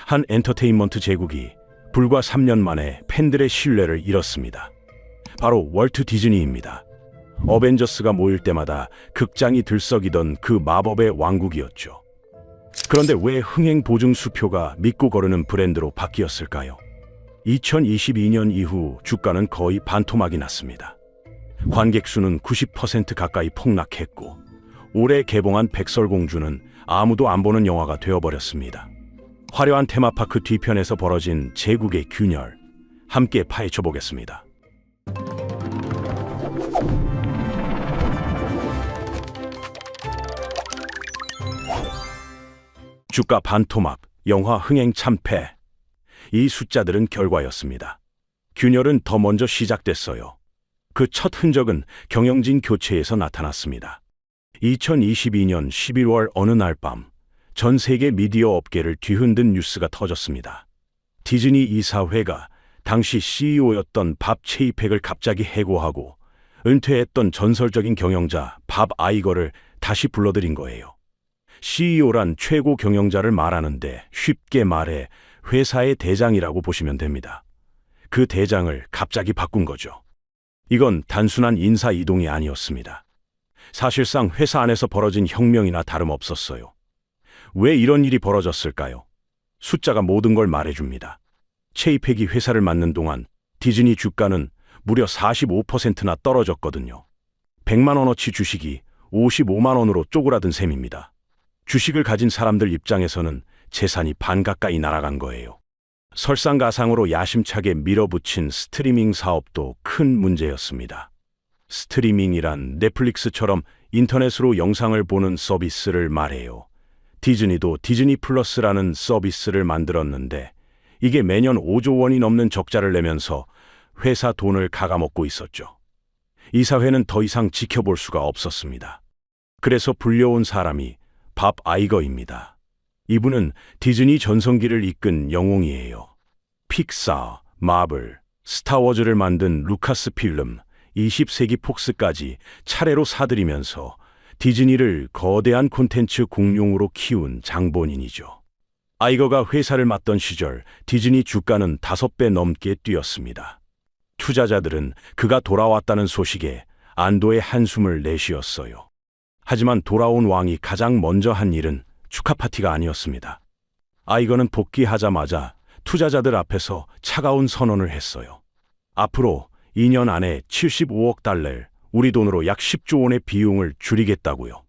한 엔터테인먼트 제국이 불과 3년 만에 팬들의 신뢰를 잃었습니다. 바로 월트 디즈니입니다. 어벤져스가 모일 때마다 극장이 들썩이던 그 마법의 왕국이었죠. 그런데 왜 흥행 보증 수표가 믿고 거르는 브랜드로 바뀌었을까요? 2022년 이후 주가는 거의 반토막이 났습니다. 관객 수는 90% 가까이 폭락했고, 올해 개봉한 백설공주는 아무도 안 보는 영화가 되어버렸습니다. 화려한 테마파크 뒤편에서 벌어진 제국의 균열, 함께 파헤쳐 보겠습니다. 주가 반토막, 영화 흥행 참패. 이 숫자들은 결과였습니다. 균열은 더 먼저 시작됐어요. 그 첫 흔적은 경영진 교체에서 나타났습니다. 2022년 11월 어느 날 밤, 전 세계 미디어 업계를 뒤흔든 뉴스가 터졌습니다. 디즈니 이사회가 당시 CEO였던 밥 체이팩을 갑자기 해고하고 은퇴했던 전설적인 경영자 밥 아이거를 다시 불러들인 거예요. CEO란 최고 경영자를 말하는데 쉽게 말해 회사의 대장이라고 보시면 됩니다. 그 대장을 갑자기 바꾼 거죠. 이건 단순한 인사 이동이 아니었습니다. 사실상 회사 안에서 벌어진 혁명이나 다름없었어요. 왜 이런 일이 벌어졌을까요? 숫자가 모든 걸 말해줍니다. 체이팩이 회사를 맡는 동안 디즈니 주가는 무려 45%나 떨어졌거든요. 100만 원어치 주식이 55만 원으로 쪼그라든 셈입니다. 주식을 가진 사람들 입장에서는 재산이 반 가까이 날아간 거예요. 설상가상으로 야심차게 밀어붙인 스트리밍 사업도 큰 문제였습니다. 스트리밍이란 넷플릭스처럼 인터넷으로 영상을 보는 서비스를 말해요. 디즈니도 디즈니 플러스라는 서비스를 만들었는데 이게 매년 5조 원이 넘는 적자를 내면서 회사 돈을 갉아먹고 있었죠. 이사회는 더 이상 지켜볼 수가 없었습니다. 그래서 불려온 사람이 밥 아이거입니다. 이분은 디즈니 전성기를 이끈 영웅이에요. 픽사, 마블, 스타워즈를 만든 루카스 필름, 20세기 폭스까지 차례로 사들이면서 디즈니를 거대한 콘텐츠 공룡으로 키운 장본인이죠. 아이거가 회사를 맡던 시절 디즈니 주가는 5배 넘게 뛰었습니다. 투자자들은 그가 돌아왔다는 소식에 안도의 한숨을 내쉬었어요. 하지만 돌아온 왕이 가장 먼저 한 일은 축하 파티가 아니었습니다. 아이거는 복귀하자마자 투자자들 앞에서 차가운 선언을 했어요. 앞으로 2년 안에 75억 달러를 우리 돈으로 약 10조 원의 비용을 줄이겠다고요.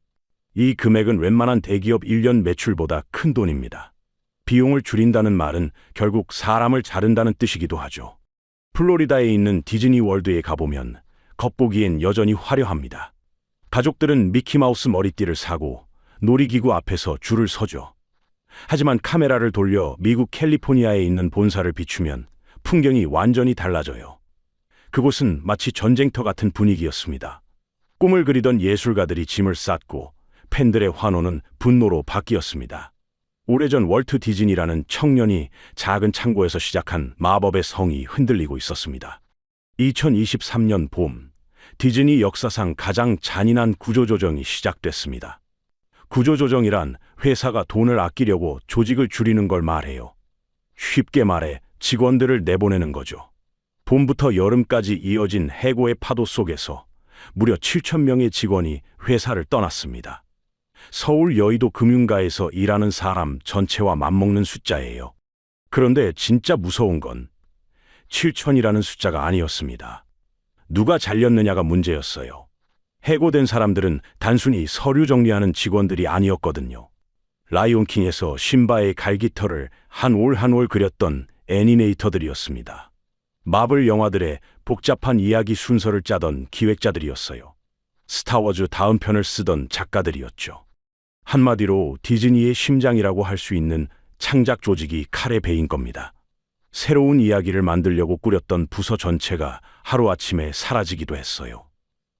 이 금액은 웬만한 대기업 1년 매출보다 큰 돈입니다. 비용을 줄인다는 말은 결국 사람을 자른다는 뜻이기도 하죠. 플로리다에 있는 디즈니 월드에 가보면 겉보기엔 여전히 화려합니다. 가족들은 미키마우스 머리띠를 사고 놀이기구 앞에서 줄을 서죠. 하지만 카메라를 돌려 미국 캘리포니아에 있는 본사를 비추면 풍경이 완전히 달라져요. 그곳은 마치 전쟁터 같은 분위기였습니다. 꿈을 그리던 예술가들이 짐을 쌌고 팬들의 환호는 분노로 바뀌었습니다. 오래전 월트 디즈니라는 청년이 작은 창고에서 시작한 마법의 성이 흔들리고 있었습니다. 2023년 봄, 디즈니 역사상 가장 잔인한 구조조정이 시작됐습니다. 구조조정이란 회사가 돈을 아끼려고 조직을 줄이는 걸 말해요. 쉽게 말해 직원들을 내보내는 거죠. 봄부터 여름까지 이어진 해고의 파도 속에서 무려 7천 명의 직원이 회사를 떠났습니다. 서울 여의도 금융가에서 일하는 사람 전체와 맞먹는 숫자예요. 그런데 진짜 무서운 건 7천이라는 숫자가 아니었습니다. 누가 잘렸느냐가 문제였어요. 해고된 사람들은 단순히 서류 정리하는 직원들이 아니었거든요. 라이온킹에서 심바의 갈기털을 한 올 한 올 그렸던 애니메이터들이었습니다. 마블 영화들의 복잡한 이야기 순서를 짜던 기획자들이었어요. 스타워즈 다음 편을 쓰던 작가들이었죠. 한마디로 디즈니의 심장이라고 할 수 있는 창작 조직이 칼에 베인 겁니다. 새로운 이야기를 만들려고 꾸렸던 부서 전체가 하루아침에 사라지기도 했어요.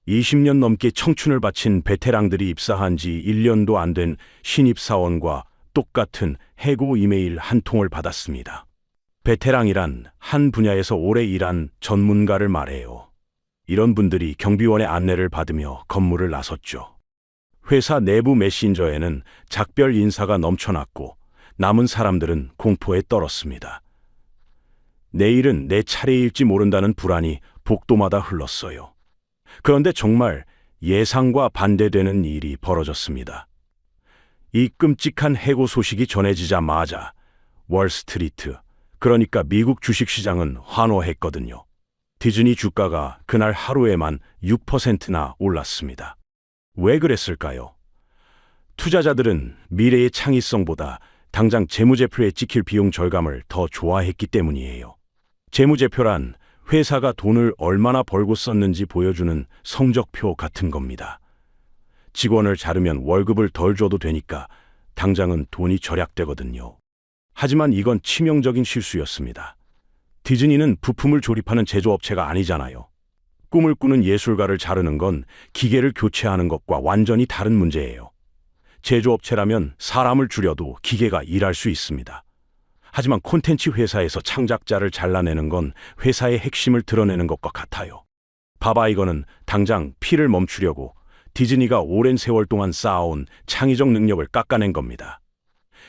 20년 넘게 청춘을 바친 베테랑들이 입사한 지 1년도 안 된 신입사원과 똑같은 해고 이메일 한 통을 받았습니다. 베테랑이란 한 분야에서 오래 일한 전문가를 말해요. 이런 분들이 경비원의 안내를 받으며 건물을 나섰죠. 회사 내부 메신저에는 작별 인사가 넘쳐났고 남은 사람들은 공포에 떨었습니다. 내일은 내 차례일지 모른다는 불안이 복도마다 흘렀어요. 그런데 정말 예상과 반대되는 일이 벌어졌습니다. 이 끔찍한 해고 소식이 전해지자마자 월스트리트, 그러니까 미국 주식시장은 환호했거든요. 디즈니 주가가 그날 하루에만 6%나 올랐습니다. 왜 그랬을까요? 투자자들은 미래의 창의성보다 당장 재무제표에 찍힐 비용 절감을 더 좋아했기 때문이에요. 재무제표란 회사가 돈을 얼마나 벌고 썼는지 보여주는 성적표 같은 겁니다. 직원을 자르면 월급을 덜 줘도 되니까 당장은 돈이 절약되거든요. 하지만 이건 치명적인 실수였습니다. 디즈니는 부품을 조립하는 제조업체가 아니잖아요. 꿈을 꾸는 예술가를 자르는 건 기계를 교체하는 것과 완전히 다른 문제예요. 제조업체라면 사람을 줄여도 기계가 일할 수 있습니다. 하지만 콘텐츠 회사에서 창작자를 잘라내는 건 회사의 핵심을 드러내는 것과 같아요. 바바이거는 당장 피를 멈추려고 디즈니가 오랜 세월 동안 쌓아온 창의적 능력을 깎아낸 겁니다.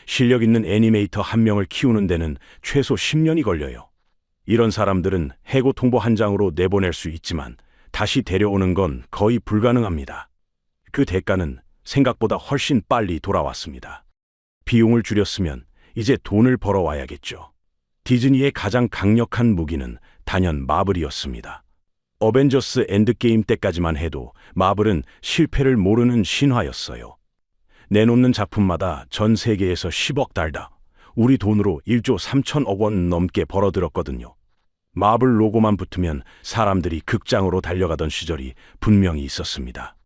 실력 있는 애니메이터 한 명을 키우는 데는 최소 10년이 걸려요. 이런 사람들은 해고 통보 한 장으로 내보낼 수 있지만 다시 데려오는 건 거의 불가능합니다. 그 대가는 생각보다 훨씬 빨리 돌아왔습니다. 비용을 줄였으면 이제 돈을 벌어와야겠죠. 디즈니의 가장 강력한 무기는 단연 마블이었습니다. 어벤져스 엔드게임 때까지만 해도 마블은 실패를 모르는 신화였어요. 내놓는 작품마다 전 세계에서 10억 달러, 우리 돈으로 1조 3천억 원 넘게 벌어들었거든요. 마블 로고만 붙으면 사람들이 극장으로 달려가던 시절이 분명히 있었습니다.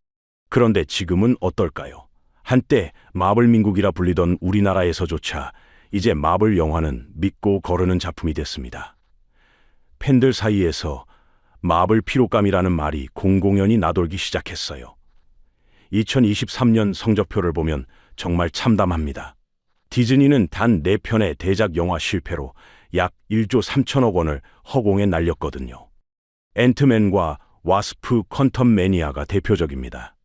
그런데 지금은 어떨까요? 한때 마블 민국이라 불리던 우리나라에서조차 이제 마블 영화는 믿고 거르는 작품이 됐습니다. 팬들 사이에서 마블 피로감이라는 말이 공공연히 나돌기 시작했어요. 2023년 성적표를 보면 정말 참담합니다. 디즈니는 단 4편의 대작 영화 실패로 약 1조 3천억 원을 허공에 날렸거든요. 앤트맨과 와스프 퀀텀 매니아가 대표적입니다.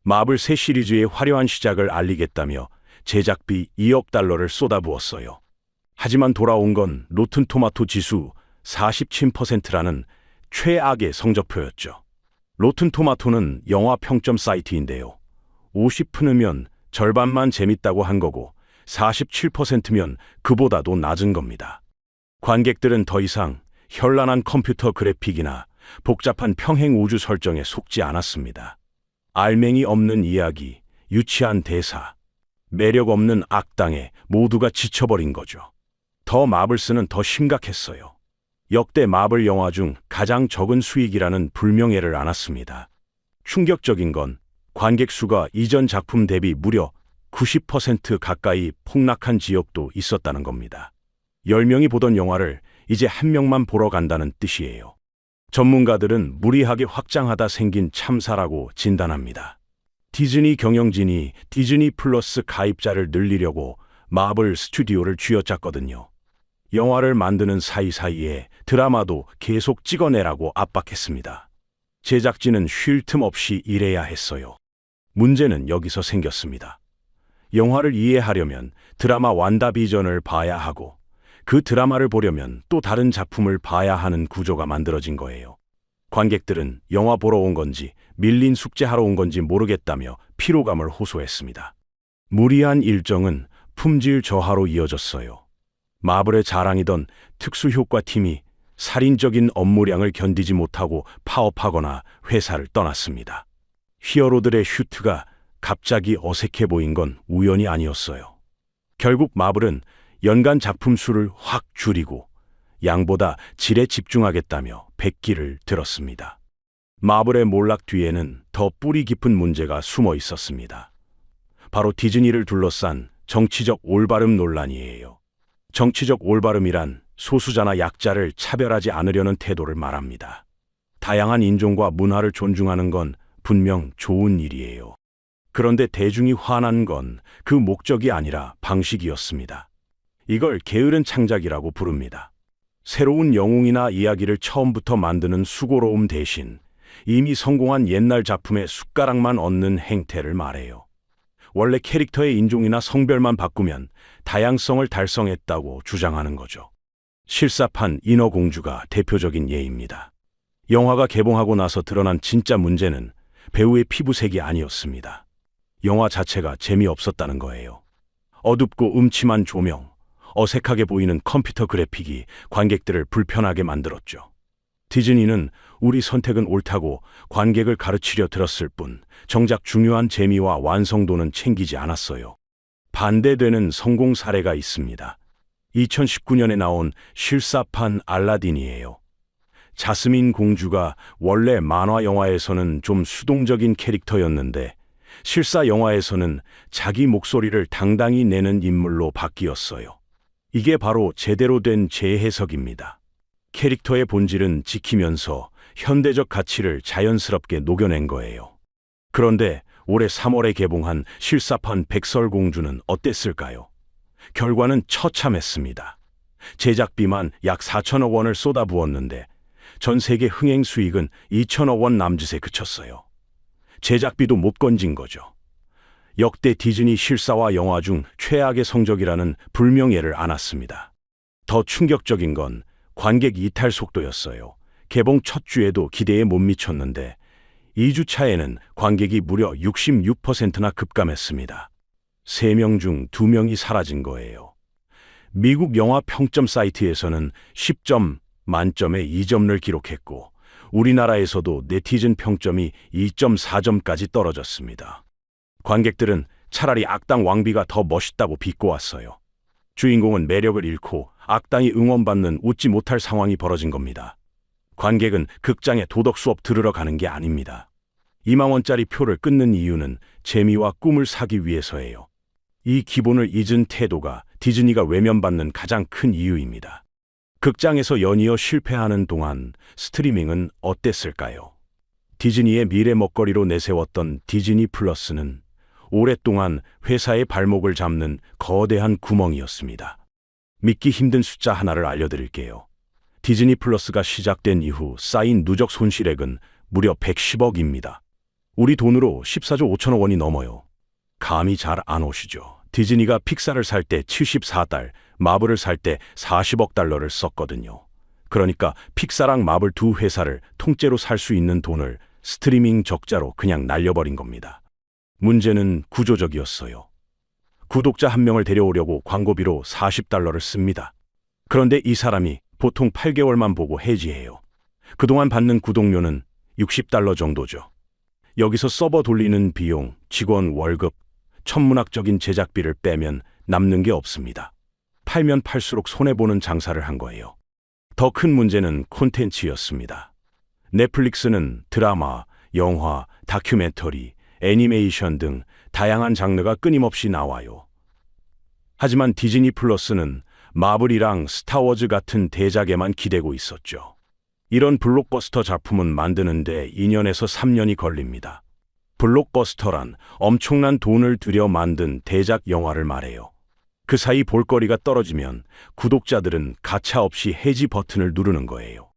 마블 새 시리즈의 화려한 시작을 알리겠다며 제작비 2억 달러를 쏟아부었어요. 하지만 돌아온 건 로튼 토마토 지수 47%라는 최악의 성적표였죠. 로튼 토마토는 영화 평점 사이트인데요. 50%면 절반만 재밌다고 한 거고 47%면 그보다도 낮은 겁니다. 관객들은 더 이상 현란한 컴퓨터 그래픽이나 복잡한 평행 우주 설정에 속지 않았습니다. 알맹이 없는 이야기, 유치한 대사, 매력 없는 악당에 모두가 지쳐버린 거죠. 더 마블스는 더 심각했어요. 역대 마블 영화 중 가장 적은 수익이라는 불명예를 안았습니다. 충격적인 건 관객 수가 이전 작품 대비 무려 90% 가까이 폭락한 지역도 있었다는 겁니다. 10명이 보던 영화를 이제 1명만 보러 간다는 뜻이에요. 전문가들은 무리하게 확장하다 생긴 참사라고 진단합니다. 디즈니 경영진이 디즈니 플러스 가입자를 늘리려고 마블 스튜디오를 쥐어짰거든요. 영화를 만드는 사이사이에 드라마도 계속 찍어내라고 압박했습니다. 제작진은 쉴 틈 없이 일해야 했어요. 문제는 여기서 생겼습니다. 영화를 이해하려면 드라마 완다비전을 봐야 하고 그 드라마를 보려면 또 다른 작품을 봐야 하는 구조가 만들어진 거예요. 관객들은 영화 보러 온 건지 밀린 숙제하러 온 건지 모르겠다며 피로감을 호소했습니다. 무리한 일정은 품질 저하로 이어졌어요. 마블의 자랑이던 특수효과팀이 살인적인 업무량을 견디지 못하고 파업하거나 회사를 떠났습니다. 히어로들의 슈트가 갑자기 어색해 보인 건 우연이 아니었어요. 결국 마블은 연간 작품 수를 확 줄이고 양보다 질에 집중하겠다며 백기를 들었습니다. 마블의 몰락 뒤에는 더 뿌리 깊은 문제가 숨어 있었습니다. 바로 디즈니를 둘러싼 정치적 올바름 논란이에요. 정치적 올바름이란 소수자나 약자를 차별하지 않으려는 태도를 말합니다. 다양한 인종과 문화를 존중하는 건 분명 좋은 일이에요. 그런데 대중이 화난 건 그 목적이 아니라 방식이었습니다. 이걸 게으른 창작이라고 부릅니다. 새로운 영웅이나 이야기를 처음부터 만드는 수고로움 대신 이미 성공한 옛날 작품의 숟가락만 얹는 행태를 말해요. 원래 캐릭터의 인종이나 성별만 바꾸면 다양성을 달성했다고 주장하는 거죠. 실사판 인어공주가 대표적인 예입니다. 영화가 개봉하고 나서 드러난 진짜 문제는 배우의 피부색이 아니었습니다. 영화 자체가 재미없었다는 거예요. 어둡고 음침한 조명, 어색하게 보이는 컴퓨터 그래픽이 관객들을 불편하게 만들었죠. 디즈니는 우리 선택은 옳다고 관객을 가르치려 들었을 뿐 정작 중요한 재미와 완성도는 챙기지 않았어요. 반대되는 성공 사례가 있습니다. 2019년에 나온 실사판 알라딘이에요. 자스민 공주가 원래 만화 영화에서는 좀 수동적인 캐릭터였는데 실사 영화에서는 자기 목소리를 당당히 내는 인물로 바뀌었어요. 이게 바로 제대로 된 재해석입니다. 캐릭터의 본질은 지키면서 현대적 가치를 자연스럽게 녹여낸 거예요. 그런데 올해 3월에 개봉한 실사판 백설공주는 어땠을까요? 결과는 처참했습니다. 제작비만 약 4천억 원을 쏟아부었는데 전 세계 흥행 수익은 2천억 원 남짓에 그쳤어요. 제작비도 못 건진 거죠. 역대 디즈니 실사화 영화 중 최악의 성적이라는 불명예를 안았습니다. 더 충격적인 건 관객 이탈 속도였어요. 개봉 첫 주에도 기대에 못 미쳤는데 2주 차에는 관객이 무려 66%나 급감했습니다. 3명 중 2명이 사라진 거예요. 미국 영화 평점 사이트에서는 10점 만점에 2점을 기록했고 우리나라에서도 네티즌 평점이 2.4점까지 떨어졌습니다. 관객들은 차라리 악당 왕비가 더 멋있다고 비꼬았어요. 주인공은 매력을 잃고 악당이 응원받는 웃지 못할 상황이 벌어진 겁니다. 관객은 극장에 도덕 수업 들으러 가는 게 아닙니다. 2만 원짜리 표를 끊는 이유는 재미와 꿈을 사기 위해서예요. 이 기본을 잊은 태도가 디즈니가 외면받는 가장 큰 이유입니다. 극장에서 연이어 실패하는 동안 스트리밍은 어땠을까요? 디즈니의 미래 먹거리로 내세웠던 디즈니 플러스는 오랫동안 회사의 발목을 잡는 거대한 구멍이었습니다. 믿기 힘든 숫자 하나를 알려드릴게요. 디즈니 플러스가 시작된 이후 쌓인 누적 손실액은 무려 110억입니다. 우리 돈으로 14조 5천억 원이 넘어요. 감이 잘 안 오시죠? 디즈니가 픽사를 살 때 74달, 마블을 살 때 40억 달러를 썼거든요. 그러니까 픽사랑 마블 두 회사를 통째로 살 수 있는 돈을 스트리밍 적자로 그냥 날려버린 겁니다. 문제는 구조적이었어요. 구독자 한 명을 데려오려고 광고비로 40달러를 씁니다. 그런데 이 사람이 보통 8개월만 보고 해지해요. 그동안 받는 구독료는 60달러 정도죠. 여기서 서버 돌리는 비용, 직원 월급, 천문학적인 제작비를 빼면 남는 게 없습니다. 팔면 팔수록 손해보는 장사를 한 거예요. 더 큰 문제는 콘텐츠였습니다. 넷플릭스는 드라마, 영화, 다큐멘터리, 애니메이션 등 다양한 장르가 끊임없이 나와요. 하지만 디즈니 플러스는 마블이랑 스타워즈 같은 대작에만 기대고 있었죠. 이런 블록버스터 작품은 만드는데 2년에서 3년이 걸립니다. 블록버스터란 엄청난 돈을 들여 만든 대작 영화를 말해요. 그 사이 볼거리가 떨어지면 구독자들은 가차없이 해지 버튼을 누르는 거예요.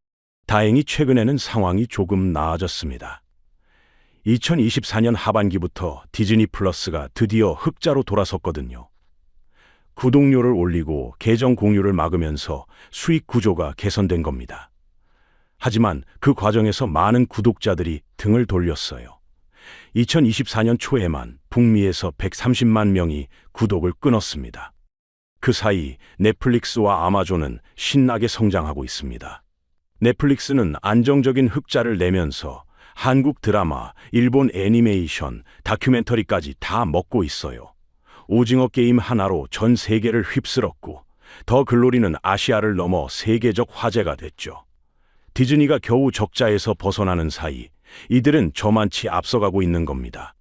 다행히 최근에는 상황이 조금 나아졌습니다. 2024년 하반기부터 디즈니 플러스가 드디어 흑자로 돌아섰거든요. 구독료를 올리고 계정 공유를 막으면서 수익 구조가 개선된 겁니다. 하지만 그 과정에서 많은 구독자들이 등을 돌렸어요. 2024년 초에만 북미에서 130만 명이 구독을 끊었습니다. 그 사이 넷플릭스와 아마존은 신나게 성장하고 있습니다. 넷플릭스는 안정적인 흑자를 내면서 한국 드라마, 일본 애니메이션, 다큐멘터리까지 다 먹고 있어요. 오징어 게임 하나로 전 세계를 휩쓸었고 더 글로리는 아시아를 넘어 세계적 화제가 됐죠. 디즈니가 겨우 적자에서 벗어나는 사이 이들은 저만치 앞서가고 있는 겁니다.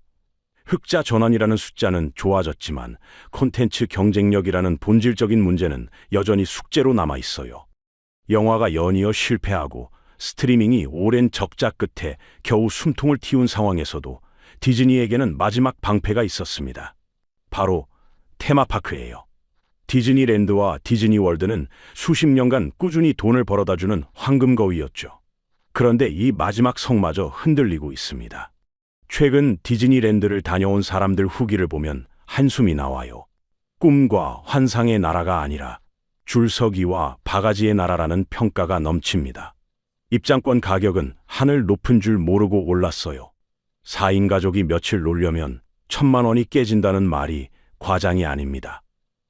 흑자 전환이라는 숫자는 좋아졌지만 콘텐츠 경쟁력이라는 본질적인 문제는 여전히 숙제로 남아 있어요. 영화가 연이어 실패하고 스트리밍이 오랜 적자 끝에 겨우 숨통을 틔운 상황에서도 디즈니에게는 마지막 방패가 있었습니다. 바로 테마파크예요. 디즈니랜드와 디즈니월드는 수십 년간 꾸준히 돈을 벌어다주는 황금거위였죠. 그런데 이 마지막 성마저 흔들리고 있습니다. 최근 디즈니랜드를 다녀온 사람들 후기를 보면 한숨이 나와요. 꿈과 환상의 나라가 아니라 줄서기와 바가지의 나라라는 평가가 넘칩니다. 입장권 가격은 하늘 높은 줄 모르고 올랐어요. 4인 가족이 며칠 놀려면 1,000만 원이 깨진다는 말이 과장이 아닙니다.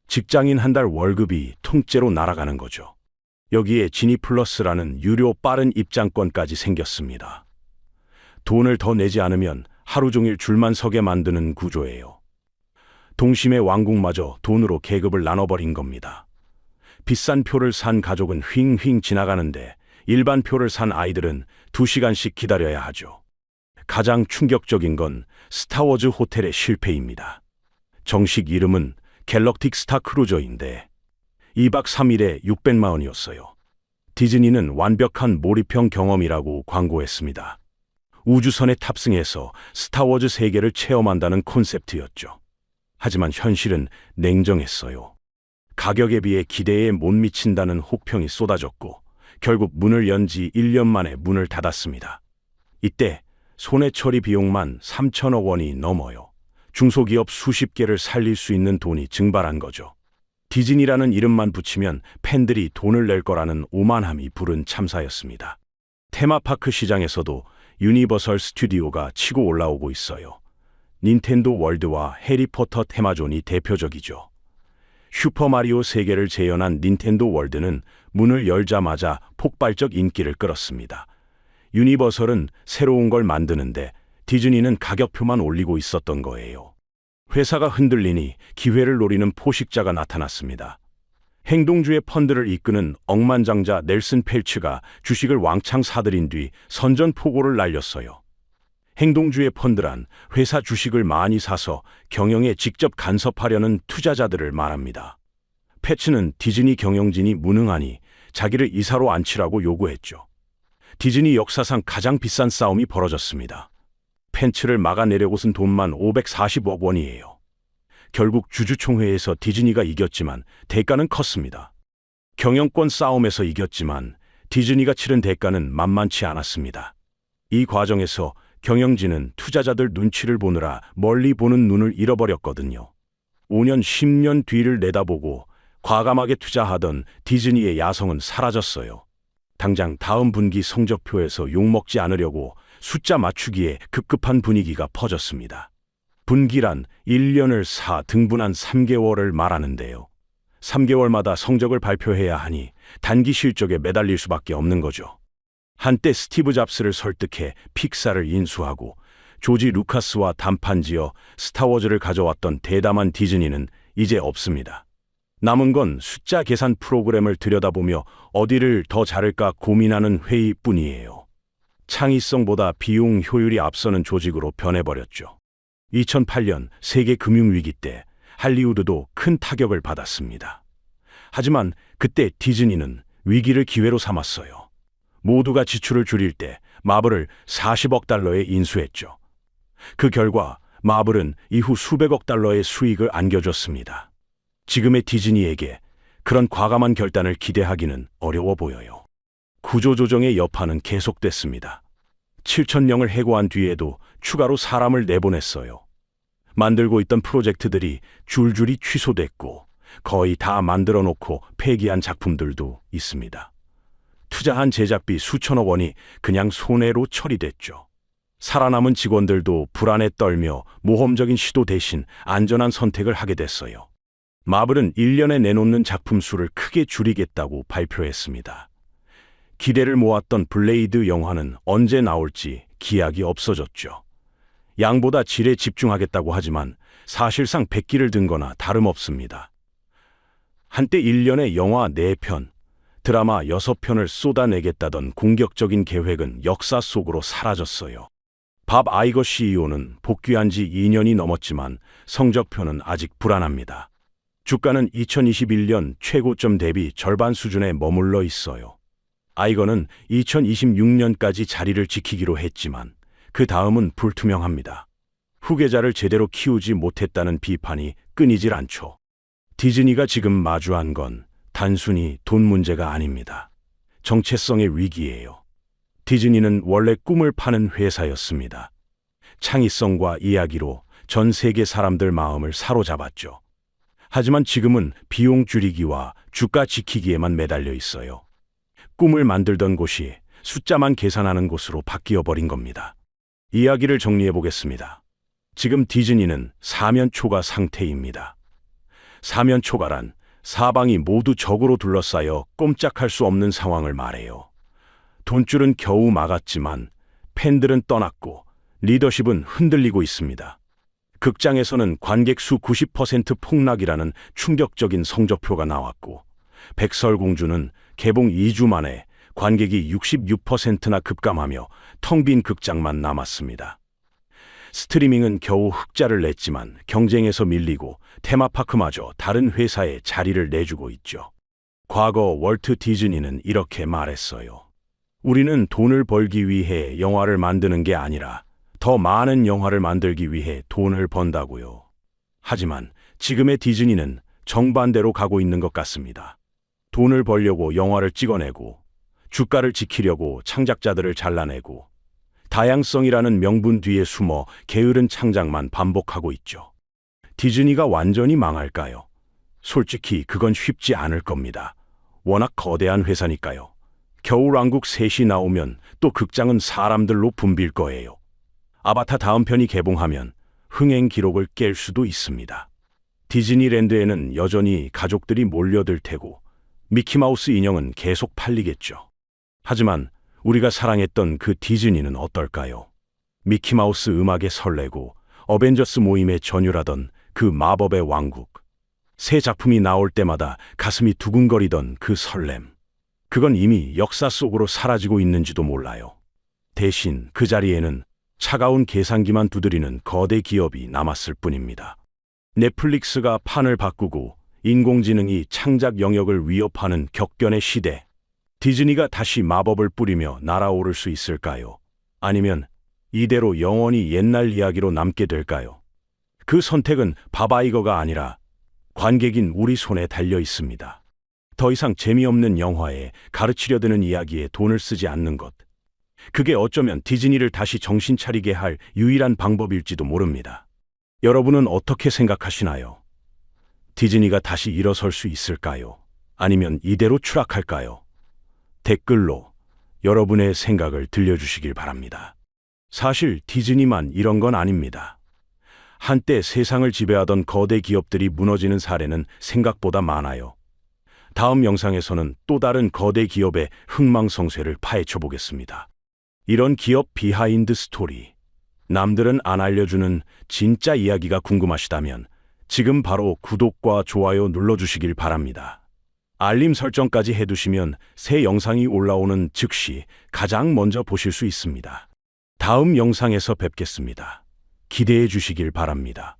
직장인 한 달 월급이 통째로 날아가는 거죠. 여기에 지니플러스라는 유료 빠른 입장권까지 생겼습니다. 돈을 더 내지 않으면 하루 종일 줄만 서게 만드는 구조예요. 동심의 왕국마저 돈으로 계급을 나눠버린 겁니다. 비싼 표를 산 가족은 휑휑 지나가는데 일반 표를 산 아이들은 2시간씩 기다려야 하죠. 가장 충격적인 건 스타워즈 호텔의 실패입니다. 정식 이름은 갤럭틱 스타 크루저인데 2박 3일에 600만 원이었어요. 디즈니는 완벽한 몰입형 경험이라고 광고했습니다. 우주선에 탑승해서 스타워즈 세계를 체험한다는 콘셉트였죠. 하지만 현실은 냉정했어요. 가격에 비해 기대에 못 미친다는 혹평이 쏟아졌고 결국 문을 연 지 1년 만에 문을 닫았습니다. 이때 손해 처리 비용만 3천억 원이 넘어요. 중소기업 수십 개를 살릴 수 있는 돈이 증발한 거죠. 디즈니라는 이름만 붙이면 팬들이 돈을 낼 거라는 오만함이 부른 참사였습니다. 테마파크 시장에서도 유니버설 스튜디오가 치고 올라오고 있어요. 닌텐도 월드와 해리포터 테마존이 대표적이죠. 슈퍼마리오 세계를 재현한 닌텐도 월드는 문을 열자마자 폭발적 인기를 끌었습니다. 유니버설은 새로운 걸 만드는데 디즈니는 가격표만 올리고 있었던 거예요. 회사가 흔들리니 기회를 노리는 포식자가 나타났습니다. 행동주의 펀드를 이끄는 억만장자 넬슨 펠츠가 주식을 왕창 사들인 뒤 선전포고를 날렸어요. 행동주의 펀드란 회사 주식을 많이 사서 경영에 직접 간섭하려는 투자자들을 말합니다. 패츠는 디즈니 경영진이 무능하니 자기를 이사로 앉히라고 요구했죠. 디즈니 역사상 가장 비싼 싸움이 벌어졌습니다. 펜츠를 막아내려고 쓴 돈만 540억 원이에요. 결국 주주총회에서 디즈니가 이겼지만 대가는 컸습니다. 경영권 싸움에서 이겼지만 디즈니가 치른 대가는 만만치 않았습니다. 이 과정에서 경영진은 투자자들 눈치를 보느라 멀리 보는 눈을 잃어버렸거든요. 5년, 10년 뒤를 내다보고 과감하게 투자하던 디즈니의 야성은 사라졌어요. 당장 다음 분기 성적표에서 욕먹지 않으려고 숫자 맞추기에 급급한 분위기가 퍼졌습니다. 분기란 1년을 등분한 3개월을 말하는데요. 3개월마다 성적을 발표해야 하니 단기 실적에 매달릴 수밖에 없는 거죠. 한때 스티브 잡스를 설득해 픽사를 인수하고 조지 루카스와 담판지어 스타워즈를 가져왔던 대담한 디즈니는 이제 없습니다. 남은 건 숫자 계산 프로그램을 들여다보며 어디를 더 자를까 고민하는 회의뿐이에요. 창의성보다 비용 효율이 앞서는 조직으로 변해버렸죠. 2008년 세계 금융위기 때 할리우드도 큰 타격을 받았습니다. 하지만 그때 디즈니는 위기를 기회로 삼았어요. 모두가 지출을 줄일 때 마블을 40억 달러에 인수했죠. 그 결과 마블은 이후 수백억 달러의 수익을 안겨줬습니다. 지금의 디즈니에게 그런 과감한 결단을 기대하기는 어려워 보여요. 구조조정의 여파는 계속됐습니다. 7,000명을 해고한 뒤에도 추가로 사람을 내보냈어요. 만들고 있던 프로젝트들이 줄줄이 취소됐고 거의 다 만들어 놓고 폐기한 작품들도 있습니다. 투자한 제작비 수천억 원이 그냥 손해로 처리됐죠. 살아남은 직원들도 불안에 떨며 모험적인 시도 대신 안전한 선택을 하게 됐어요. 마블은 1년에 내놓는 작품 수를 크게 줄이겠다고 발표했습니다. 기대를 모았던 블레이드 영화는 언제 나올지 기약이 없어졌죠. 양보다 질에 집중하겠다고 하지만 사실상 백기를 든 거나 다름없습니다. 한때 1년에 영화 4편, 드라마 6편을 쏟아내겠다던 공격적인 계획은 역사 속으로 사라졌어요. 밥 아이거 CEO는 복귀한 지 2년이 넘었지만 성적표는 아직 불안합니다. 주가는 2021년 최고점 대비 절반 수준에 머물러 있어요. 아이거는 2026년까지 자리를 지키기로 했지만 그 다음은 불투명합니다. 후계자를 제대로 키우지 못했다는 비판이 끊이질 않죠. 디즈니가 지금 마주한 건 단순히 돈 문제가 아닙니다. 정체성의 위기예요. 디즈니는 원래 꿈을 파는 회사였습니다. 창의성과 이야기로 전 세계 사람들 마음을 사로잡았죠. 하지만 지금은 비용 줄이기와 주가 지키기에만 매달려 있어요. 꿈을 만들던 곳이 숫자만 계산하는 곳으로 바뀌어 버린 겁니다. 이야기를 정리해 보겠습니다. 지금 디즈니는 사면초가 상태입니다. 사면초가란 사방이 모두 적으로 둘러싸여 꼼짝할 수 없는 상황을 말해요. 돈줄은 겨우 막았지만 팬들은 떠났고 리더십은 흔들리고 있습니다. 극장에서는 관객 수 90% 폭락이라는 충격적인 성적표가 나왔고, 백설공주는 개봉 2주 만에 관객이 66%나 급감하며 텅 빈 극장만 남았습니다. 스트리밍은 겨우 흑자를 냈지만 경쟁에서 밀리고 테마파크마저 다른 회사에 자리를 내주고 있죠. 과거 월트 디즈니는 이렇게 말했어요. 우리는 돈을 벌기 위해 영화를 만드는 게 아니라 더 많은 영화를 만들기 위해 돈을 번다고요. 하지만 지금의 디즈니는 정반대로 가고 있는 것 같습니다. 돈을 벌려고 영화를 찍어내고, 주가를 지키려고 창작자들을 잘라내고, 다양성이라는 명분 뒤에 숨어 게으른 창작만 반복하고 있죠. 디즈니가 완전히 망할까요? 솔직히 그건 쉽지 않을 겁니다. 워낙 거대한 회사니까요. 겨울왕국 3이 나오면 또 극장은 사람들로 붐빌 거예요. 아바타 다음 편이 개봉하면 흥행 기록을 깰 수도 있습니다. 디즈니랜드에는 여전히 가족들이 몰려들 테고 미키마우스 인형은 계속 팔리겠죠. 하지만 우리가 사랑했던 그 디즈니는 어떨까요? 미키마우스 음악에 설레고 어벤져스 모임에 전율하던 그 마법의 왕국. 새 작품이 나올 때마다 가슴이 두근거리던 그 설렘. 그건 이미 역사 속으로 사라지고 있는지도 몰라요. 대신 그 자리에는 차가운 계산기만 두드리는 거대 기업이 남았을 뿐입니다. 넷플릭스가 판을 바꾸고 인공지능이 창작 영역을 위협하는 격변의 시대. 디즈니가 다시 마법을 뿌리며 날아오를 수 있을까요? 아니면 이대로 영원히 옛날 이야기로 남게 될까요? 그 선택은 바바이거가 아니라 관객인 우리 손에 달려 있습니다. 더 이상 재미없는 영화에 가르치려 드는 이야기에 돈을 쓰지 않는 것. 그게 어쩌면 디즈니를 다시 정신 차리게 할 유일한 방법일지도 모릅니다. 여러분은 어떻게 생각하시나요? 디즈니가 다시 일어설 수 있을까요? 아니면 이대로 추락할까요? 댓글로 여러분의 생각을 들려주시길 바랍니다. 사실 디즈니만 이런 건 아닙니다. 한때 세상을 지배하던 거대 기업들이 무너지는 사례는 생각보다 많아요. 다음 영상에서는 또 다른 거대 기업의 흥망성쇠를 파헤쳐 보겠습니다. 이런 기업 비하인드 스토리, 남들은 안 알려주는 진짜 이야기가 궁금하시다면 지금 바로 구독과 좋아요 눌러주시길 바랍니다. 알림 설정까지 해두시면 새 영상이 올라오는 즉시 가장 먼저 보실 수 있습니다. 다음 영상에서 뵙겠습니다. 기대해 주시길 바랍니다.